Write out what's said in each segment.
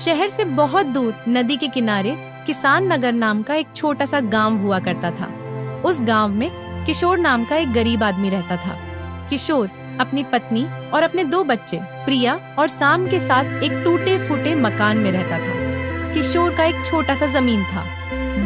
शहर से बहुत दूर नदी के किनारे किसान नगर नाम का एक छोटा सा गांव हुआ करता था। उस गांव में किशोर नाम का एक गरीब आदमी रहता था। किशोर अपनी पत्नी और अपने 2 बच्चे प्रिया और साम के साथ एक टूटे फूटे मकान में रहता था। किशोर का एक छोटा सा जमीन था।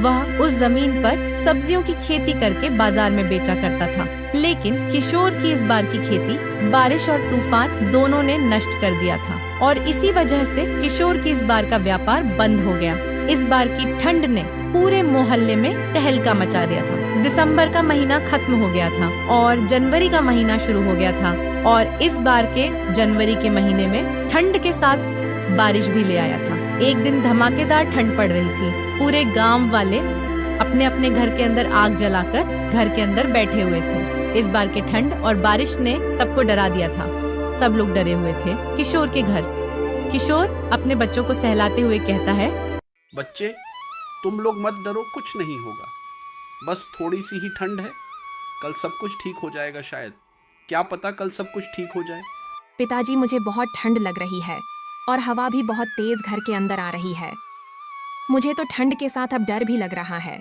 वह उस जमीन पर सब्जियों की खेती करके बाजार में बेचा करता था। लेकिन किशोर की इस बार की खेती बारिश और तूफान दोनों ने नष्ट कर दिया था और इसी वजह से किशोर की इस बार का व्यापार बंद हो गया। इस बार की ठंड ने पूरे मोहल्ले में तहलका मचा दिया था। दिसंबर का महीना खत्म हो गया था और जनवरी का महीना शुरू हो गया था और इस बार के जनवरी के महीने में ठंड के साथ बारिश भी ले आया था। एक दिन धमाकेदार ठंड पड़ रही थी। पूरे गांव वाले अपने अपने घर के अंदर आग जलाकर घर के अंदर बैठे हुए थे। इस बार के ठंड और बारिश ने सबको डरा दिया था। सब लोग डरे हुए थे किशोर के घर। किशोर अपने बच्चों को सहलाते हुए कहता है, बच्चे तुम लोग मत डरो, कुछ नहीं होगा, बस थोड़ी सी ही ठंड है, कल सब कुछ ठीक हो जाएगा। शायद, क्या पता कल सब कुछ ठीक हो जाए। पिताजी, मुझे बहुत ठंड लग रही है और हवा भी बहुत तेज घर के अंदर आ रही है। मुझे तो ठंड के साथ अब डर भी लग रहा है।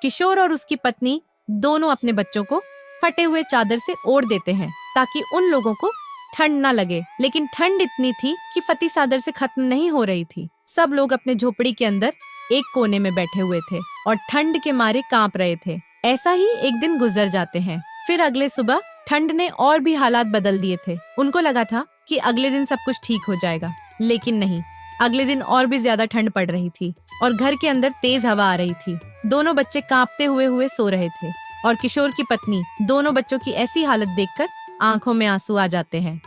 किशोर और उसकी पत्नी दोनों अपने बच्चों को फटे हुए चादर से ओढ़ देते हैं ताकि उन लोगों को ठंड ना लगे। लेकिन ठंड इतनी थी कि फटी चादर से खत्म नहीं हो रही थी। सब लोग अपने झोपड़ी के अंदर एक कोने में बैठे हुए थे और ठंड के मारे कांप रहे थे। ऐसा ही एक दिन गुजर जाते हैं। फिर अगले सुबह ठंड ने और भी हालात बदल दिए थे। उनको लगा था कि अगले दिन सब कुछ ठीक हो जाएगा, लेकिन नहीं। अगले दिन और भी ज्यादा ठंड पड़ रही थी और घर के अंदर तेज हवा आ रही थी। दोनों बच्चे कांपते हुए सो रहे थे और किशोर की पत्नी दोनों बच्चों की ऐसी हालत देखकर आंखों में आंसू आ जाते हैं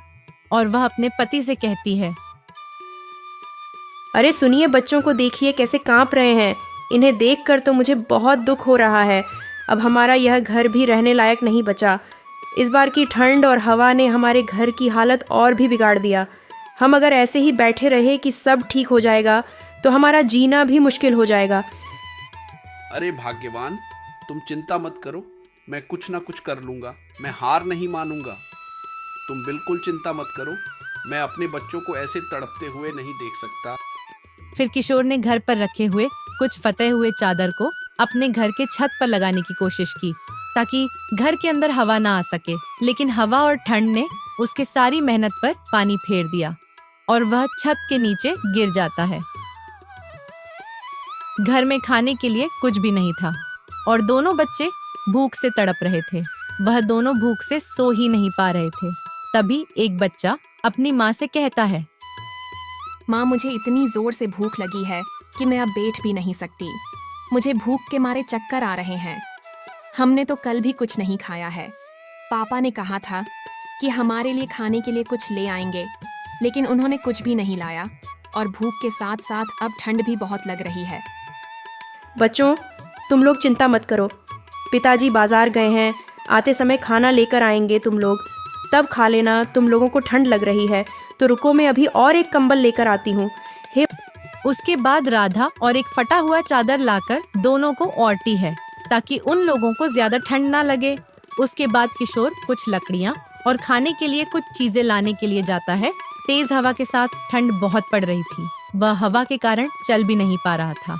और वह अपने पति से कहती है, अरे सुनिए, बच्चों को देखिए कैसे कांप रहे हैं। इन्हें देखकर तो मुझे बहुत दुख हो रहा है। अब हमारा यह घर भी रहने लायक नहीं बचा। इस बार की ठंड और हवा ने हमारे घर की हालत और भी बिगाड़ दिया। हम अगर ऐसे ही बैठे रहे कि सब ठीक हो जाएगा तो हमारा जीना भी मुश्किल हो जाएगा। अरे भाग्यवान, तुम चिंता मत करो, मैं कुछ ना कुछ कर लूँगा। मैं हार नहीं मानूंगा। तुम बिल्कुल चिंता मत करो, मैं अपने बच्चों को ऐसे तड़पते हुए नहीं देख सकता। फिर किशोर ने घर पर रखे हुए कुछ फटे हुए चादर को अपने घर के छत पर लगाने की कोशिश की ताकि घर के अंदर हवा ना आ सके। लेकिन हवा और ठंड ने उसके सारी मेहनत पर पानी फेर दिया और वह छत के नीचे गिर जाता है। घर में खाने के लिए कुछ भी नहीं था और दोनों बच्चे भूख से तड़प रहे थे। वह दोनों भूख से सो ही नहीं पा रहे थे। तभी एक बच्चा अपनी माँ से कहता है, माँ, मुझे इतनी जोर से भूख लगी है कि मैं अब बैठ भी नहीं सकती। मुझे भूख के मारे चक्कर आ रहे हैं। हमने तो कल भी कुछ नहीं खाया है। पापा ने कहा था कि हमारे लिए खाने के लिए कुछ ले आएंगे, लेकिन उन्होंने कुछ भी नहीं लाया और भूख के साथ साथ अब ठंड भी बहुत लग रही है। बच्चों, तुम लोग चिंता मत करो। पिताजी बाजार गए हैं, आते समय खाना लेकर आएंगे। तुम लोग तब खा लेना। तुम लोगों को ठंड लग रही है तो रुको, मैं अभी और एक कंबल लेकर आती हूँ। हे उसके बाद राधा और एक फटा हुआ चादर लाकर दोनों को ओढ़ती है ताकि उन लोगों को ज्यादा ठंड ना लगे। उसके बाद किशोर कुछ लकड़ियाँ और खाने के लिए कुछ चीजें लाने के लिए जाता है। तेज हवा के साथ ठंड बहुत पड़ रही थी। वह हवा के कारण चल भी नहीं पा रहा था,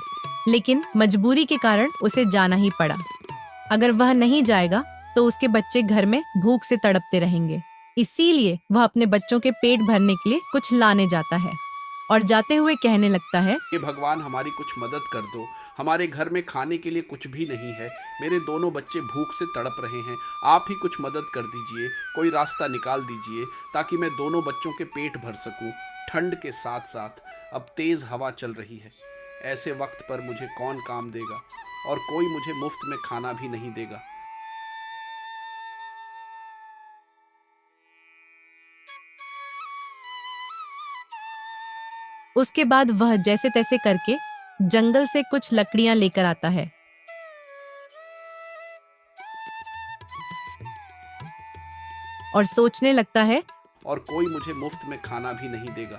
लेकिन मजबूरी के कारण उसे जाना ही पड़ा। अगर वह नहीं जाएगा तो उसके बच्चे घर में भूख से तड़पते रहेंगे। इसीलिए वह अपने बच्चों के पेट भरने के लिए कुछ लाने जाता है और जाते हुए कहने लगता है, हे भगवान, हमारी कुछ मदद कर दो। हमारे घर में खाने के लिए कुछ भी नहीं है। मेरे दोनों बच्चे भूख से तड़प रहे हैं। आप ही कुछ मदद कर दीजिए, कोई रास्ता निकाल दीजिए ताकि मैं दोनों बच्चों के पेट भर सकूं। ठंड के साथ साथ अब तेज हवा चल रही है। ऐसे वक्त पर मुझे कौन काम देगा और कोई मुझे मुफ्त में खाना भी नहीं देगा। उसके बाद वह जैसे तैसे करके जंगल से कुछ लकड़ियां लेकर आता है और सोचने लगता है, और कोई मुझे मुफ्त में खाना भी नहीं देगा।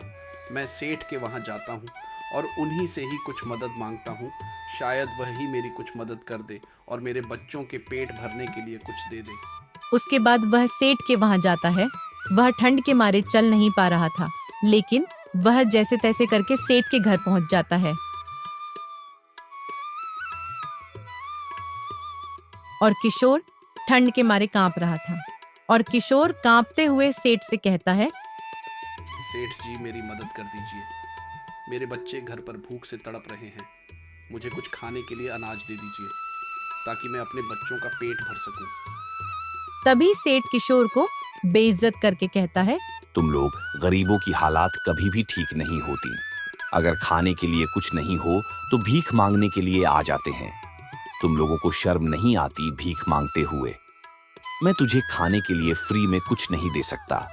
मैं सेठ के वहाँ जाता हूँ और उन्हीं से ही कुछ मदद मांगता हूँ। शायद वही मेरी कुछ मदद कर दे और मेरे बच्चों के पेट भरने के लिए कुछ दे दे। उसके बाद वह सेठ के वहाँ जाता है। वह ठंड के मारे चल नहीं पा रहा था, लेकिन वह जैसे तैसे करके सेठ के घर पहुंच जाता है और किशोर ठंड के मारे कांप रहा था। और किशोर कांपते हुए सेठ से कहता है, सेठ जी मेरी मदद कर दीजिए, मेरे बच्चे घर पर भूख से तड़प रहे हैं, मुझे कुछ खाने के लिए अनाज दे दीजिए ताकि मैं अपने बच्चों का पेट भर सकूं। तभी सेठ किशोर को बेइज्जत करके कहता है, तुम लोग गरीबों की हालात कभी भी ठीक नहीं होती। अगर खाने के लिए कुछ नहीं हो तो भीख मांगने के लिए आ जाते हैं। तुम लोगों को शर्म नहीं आती भीख मांगते हुए। मैं तुझे खाने के लिए फ्री में कुछ नहीं दे सकता।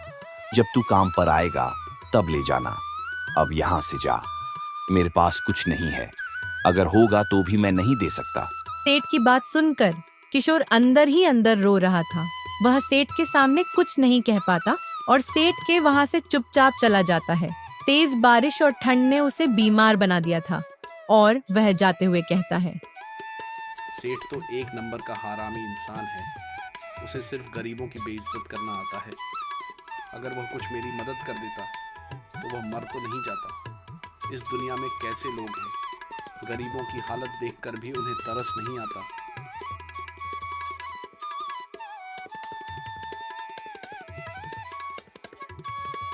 जब तू काम पर आएगा तब ले जाना। अब यहाँ से जा, मेरे पास कुछ नहीं है। अगर होगा तो भी मैं नहीं दे सकता। सेठ की बात सुनकर किशोर अंदर ही अंदर रो रहा था। वह सेठ के सामने कुछ नहीं कह पाता और सेठ के वहां से चुपचाप चला जाता है। तेज बारिश और ठंड ने उसे बीमार बना दिया था और वह जाते हुए कहता है, सेठ तो एक नंबर का हरामी इंसान है, उसे सिर्फ गरीबों की बेइज्जत करना आता है। अगर वह कुछ मेरी मदद कर देता तो वह मर तो नहीं जाता। इस दुनिया में कैसे लोग हैं, गरीबों की हालत देखकर भी उन्हें तरस नहीं आता।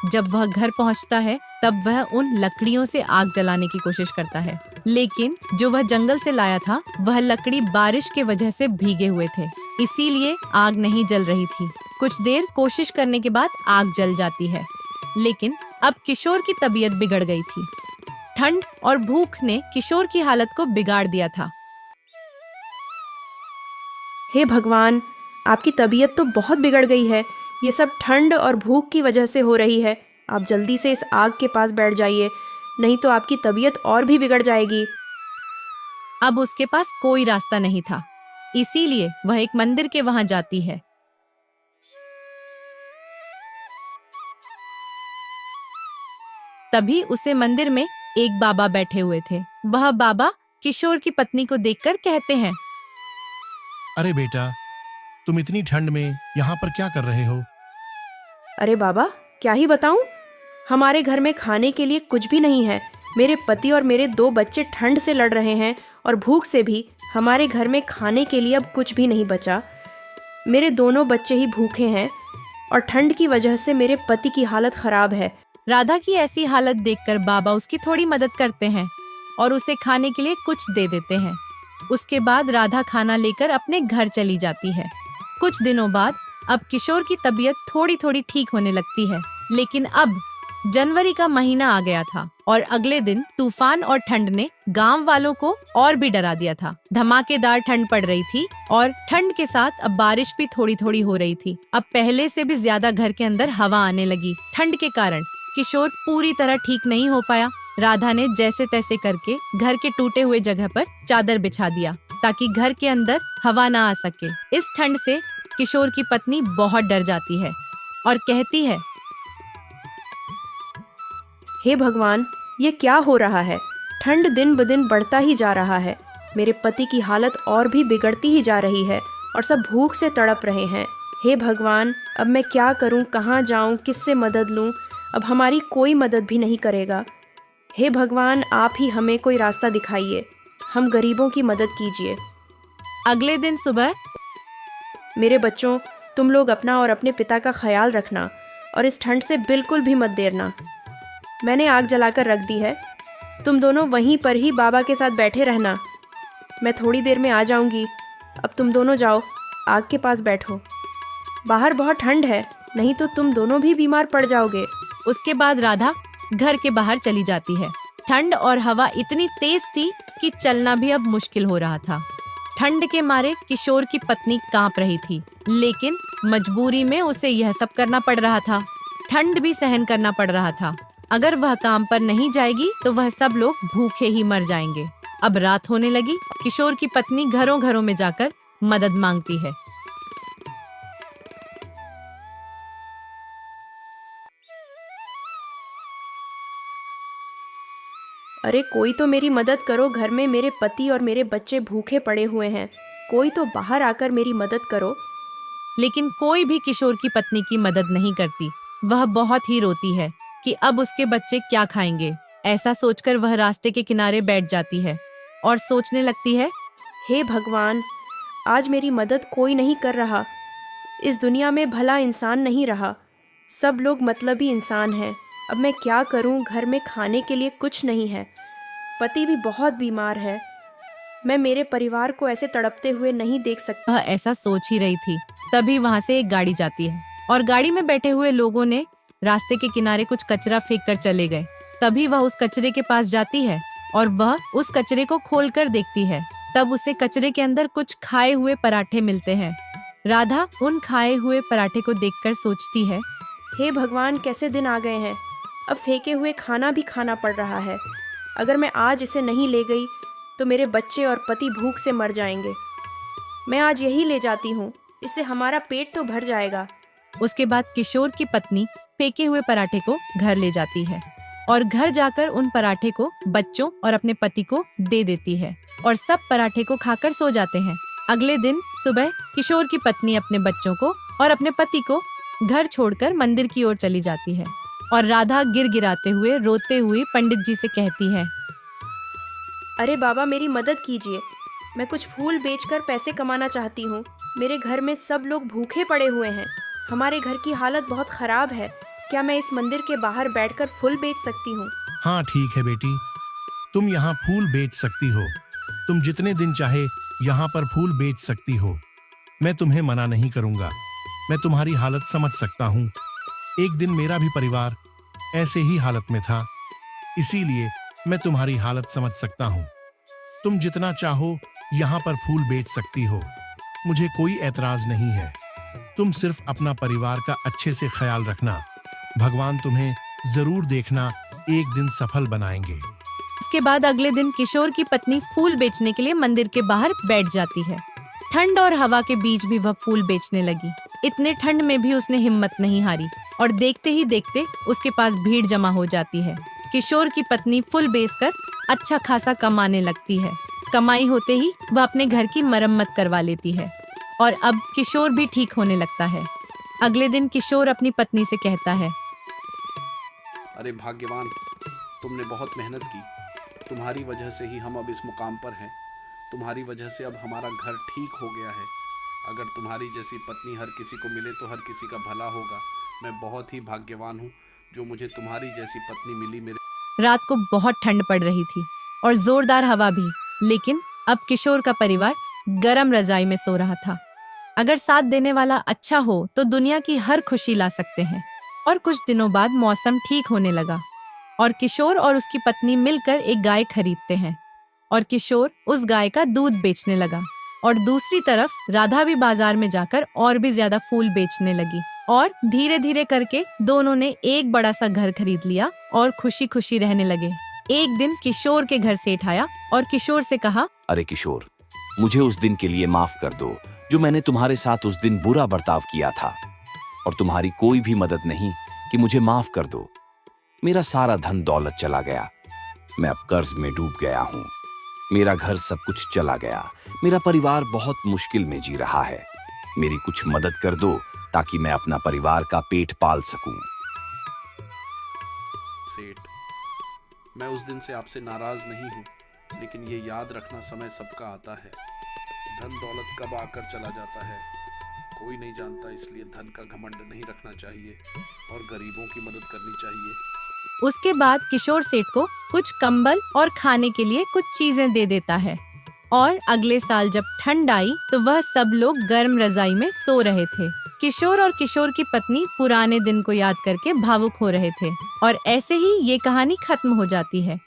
जब वह घर पहुंचता है तब वह उन लकड़ियों से आग जलाने की कोशिश करता है, लेकिन जो वह जंगल से लाया था वह लकड़ी बारिश के वजह से भीगे हुए थे, इसीलिए आग नहीं जल रही थी। कुछ देर कोशिश करने के बाद आग जल जाती है, लेकिन अब किशोर की तबीयत बिगड़ गई थी। ठंड और भूख ने किशोर की हालत को बिगाड़ दिया था। हे भगवान, आपकी तबीयत तो बहुत बिगड़ गई है। ये सब ठंड और भूख की वजह से हो रही है। आप जल्दी से इस आग के पास बैठ जाइए, नहीं तो आपकी तबीयत और भी बिगड़ जाएगी। अब उसके पास कोई रास्ता नहीं था, इसीलिए वह एक मंदिर के वहां जाती है। तभी उसे मंदिर में एक बाबा बैठे हुए थे। वह बाबा किशोर की पत्नी को देखकर कहते हैं, अरे बेटा, तुम इतनी ठंड में यहाँ पर क्या कर रहे हो? अरे बाबा, क्या ही बताऊं, हमारे घर में खाने के लिए कुछ भी नहीं है। मेरे पति और मेरे 2 बच्चे ठंड से लड़ रहे हैं और भूख से भी। हमारे घर में खाने के लिए अब कुछ भी नहीं बचा। मेरे दोनों बच्चे ही भूखे हैं और ठंड की वजह से मेरे पति की हालत खराब है। राधा की ऐसी हालत देखकर बाबा उसकी थोड़ी मदद करते हैं और उसे खाने के लिए कुछ दे देते हैं। उसके बाद राधा खाना लेकर अपने घर चली जाती है। कुछ दिनों बाद अब किशोर की तबीयत थोड़ी थोड़ी ठीक होने लगती है, लेकिन अब जनवरी का महीना आ गया था और अगले दिन तूफान और ठंड ने गांव वालों को और भी डरा दिया था। धमाकेदार ठंड पड़ रही थी और ठंड के साथ अब बारिश भी थोड़ी थोड़ी हो रही थी। अब पहले से भी ज्यादा घर के अंदर हवा आने लगी। ठंड के कारण किशोर पूरी तरह ठीक नहीं हो पाया। राधा ने जैसे तैसे करके घर के टूटे हुए जगह पर चादर बिछा दिया ताकि घर के अंदर हवा ना आ सके। इस ठंड से किशोर की पत्नी बहुत डर जाती है और कहती है, हे भगवान, ये क्या हो रहा है? ठंड दिन ब दिन बढ़ता ही जा रहा है। मेरे पति की हालत और भी बिगड़ती ही जा रही है और सब भूख से तड़प रहे हैं। हे भगवान, अब मैं क्या करूं, कहाँ जाऊं, किससे मदद लूं? अब हमारी कोई मदद भी नहीं करेगा। हे भगवान, आप ही हमें कोई रास्ता दिखाइए। हम गरीबों की मदद कीजिए। अगले दिन सुबह, मेरे बच्चों, तुम लोग अपना और अपने पिता का ख्याल रखना और इस ठंड से बिल्कुल भी मत देरना। मैंने आग जलाकर रख दी है। तुम दोनों वहीं पर ही बाबा के साथ बैठे रहना। मैं थोड़ी देर में आ जाऊंगी। अब तुम दोनों जाओ, आग के पास बैठो। बाहर बहुत ठंड है, नहीं तो तुम दोनों भी बीमार पड़ जाओगे। उसके बाद राधा घर के बाहर चली जाती है। ठंड और हवा इतनी तेज थी कि चलना भी अब मुश्किल हो रहा था। ठंड के मारे किशोर की पत्नी कांप रही थी, लेकिन मजबूरी में उसे यह सब करना पड़ रहा था। ठंड भी सहन करना पड़ रहा था। अगर वह काम पर नहीं जाएगी तो वह सब लोग भूखे ही मर जाएंगे। अब रात होने लगी। किशोर की पत्नी घरों घरों में जाकर मदद मांगती है। अरे कोई तो मेरी मदद करो, घर में मेरे पति और मेरे बच्चे भूखे पड़े हुए हैं। कोई तो बाहर आकर मेरी मदद करो। लेकिन कोई भी किशोर की पत्नी की मदद नहीं करती। वह बहुत ही रोती है। कि अब उसके बच्चे क्या खाएंगे। ऐसा सोचकर वह रास्ते के किनारे बैठ जाती है और सोचने लगती है, हे भगवान, आज मेरी मदद कोई नहीं कर रहा। इस दुनिया में भला इंसान नहीं रहा, सब लोग मतलबी इंसान हैं। अब मैं क्या करूं? घर में खाने के लिए कुछ नहीं है, पति भी बहुत बीमार है। मैं मेरे परिवार को ऐसे तड़पते हुए नहीं देख सकती। वह ऐसा सोच ही रही थी, तभी वहां से एक गाड़ी जाती है और गाड़ी में बैठे हुए लोगों ने रास्ते के किनारे कुछ कचरा फेंक कर चले गए। तभी वह उस कचरे के पास जाती है और वह उस कचरे को खोल कर देखती है। तब उसे कचरे के अंदर कुछ खाए हुए पराठे मिलते हैं। राधा उन खाए हुए पराठे को देखकर सोचती है, हे भगवान, कैसे दिन आ गए हैं। अब फेंके हुए खाना भी खाना पड़ रहा है। अगर मैं आज इसे नहीं ले गई तो मेरे बच्चे और पति भूख से मर जाएंगे। मैं आज यही ले जाती हूँ, इससे हमारा पेट तो भर जाएगा। उसके बाद किशोर की पत्नी फेंके हुए पराठे को घर ले जाती है और घर जाकर उन पराठे को बच्चों और अपने पति को दे देती है और सब पराठे को खाकर सो जाते हैं। अगले दिन सुबह किशोर की पत्नी अपने बच्चों को और अपने पति को घर छोड़कर मंदिर की ओर चली जाती है और राधा गिड़गिड़ाते हुए रोते हुए पंडित जी से कहती है, अरे बाबा, मेरी मदद कीजिए। मैं कुछ फूल बेचकर पैसे कमाना चाहती हूँ। मेरे घर में सब लोग भूखे पड़े हुए हैं। हमारे घर की हालत बहुत खराब है। क्या मैं इस मंदिर के बाहर बैठकर फूल बेच सकती हूँ? हाँ ठीक है बेटी, तुम यहाँ फूल बेच सकती हो। तुम जितने दिन चाहे यहाँ पर फूल बेच सकती हो। मैं तुम्हें मना नहीं करूँगा। मैं तुम्हारी हालत समझ सकता हूँ। एक दिन मेरा भी परिवार ऐसे ही हालत में था, इसीलिए मैं तुम्हारी हालत समझ सकता हूँ। तुम जितना चाहो यहाँ पर फूल बेच सकती हो, मुझे कोई ऐतराज नहीं है। तुम सिर्फ अपना परिवार का अच्छे से ख्याल रखना। भगवान तुम्हें जरूर देखना एक दिन सफल बनाएंगे। इसके बाद अगले दिन किशोर की पत्नी फूल बेचने के लिए मंदिर के बाहर बैठ जाती है। ठंड और हवा के बीच भी वह फूल बेचने लगी। इतने ठंड में भी उसने हिम्मत नहीं हारी और देखते ही देखते उसके पास भीड़ जमा हो जाती है। किशोर की पत्नी फूल बेचकर अच्छा खासा कमाने लगती है। कमाई होते ही वह अपने घर की मरम्मत करवा लेती है और अब किशोर भी ठीक होने लगता है। अगले दिन किशोर अपनी पत्नी से कहता है, अरे भाग्यवान, तुमने बहुत मेहनत की। तुम्हारी वजह से ही हम अब इस मुकाम पर हैं। तुम्हारी वजह से अब हमारा घर ठीक हो गया है। अगर तुम्हारी जैसी पत्नी हर किसी को मिले तो हर किसी का भला होगा। मैं बहुत ही भाग्यवान हूँ जो मुझे तुम्हारी जैसी पत्नी मिली। मेरे रात को बहुत ठंड पड़ रही थी और जोरदार हवा भी, लेकिन अब किशोर का परिवार गरम रजाई में सो रहा था। अगर साथ देने वाला अच्छा हो तो दुनिया की हर खुशी ला सकते हैं। और कुछ दिनों बाद मौसम ठीक होने लगा और किशोर और उसकी पत्नी मिलकर एक गाय खरीदते हैं और किशोर उस गाय का दूध बेचने लगा और दूसरी तरफ राधा भी बाजार में जाकर और भी ज्यादा फूल बेचने लगी और धीरे धीरे करके दोनों ने एक बड़ा सा घर खरीद लिया और खुशी खुशी रहने लगे। एक दिन किशोर के घर सेठ आया और किशोर से कहा, अरे किशोर, मुझे उस दिन के लिए माफ कर दो जो मैंने तुम्हारे साथ उस दिन बुरा बर्ताव किया था, और तुम्हारी कोई भी मदद नहीं कि मुझे माफ कर दो। मेरा सारा धन दौलत चला गया। मैं अब कर्ज में डूब गया हूँ। मेरा घर सब कुछ चला गया। मेरा परिवार बहुत मुश्किल में जी रहा है। मेरी कुछ मदद कर दो ताकि मैं अपना परिवार का पेट पाल सकूं। सेठ, मैं उस दिन से आपसे नाराज नहीं हूँ, लेकिन ये याद रखना समय सबका आता है। धन दौलत कब आकर चला जाता है कोई नहीं जानता, इसलिए धन का घमंड नहीं रखना चाहिए और गरीबों की मदद करनी चाहिए। उसके बाद किशोर सेठ को कुछ कंबल और खाने के लिए कुछ चीजें दे देता है और अगले साल जब ठंड आई तो वह सब लोग गर्म रजाई में सो रहे थे। किशोर और किशोर की पत्नी पुराने दिन को याद करके भावुक हो रहे थे और ऐसे ही ये कहानी खत्म हो जाती है।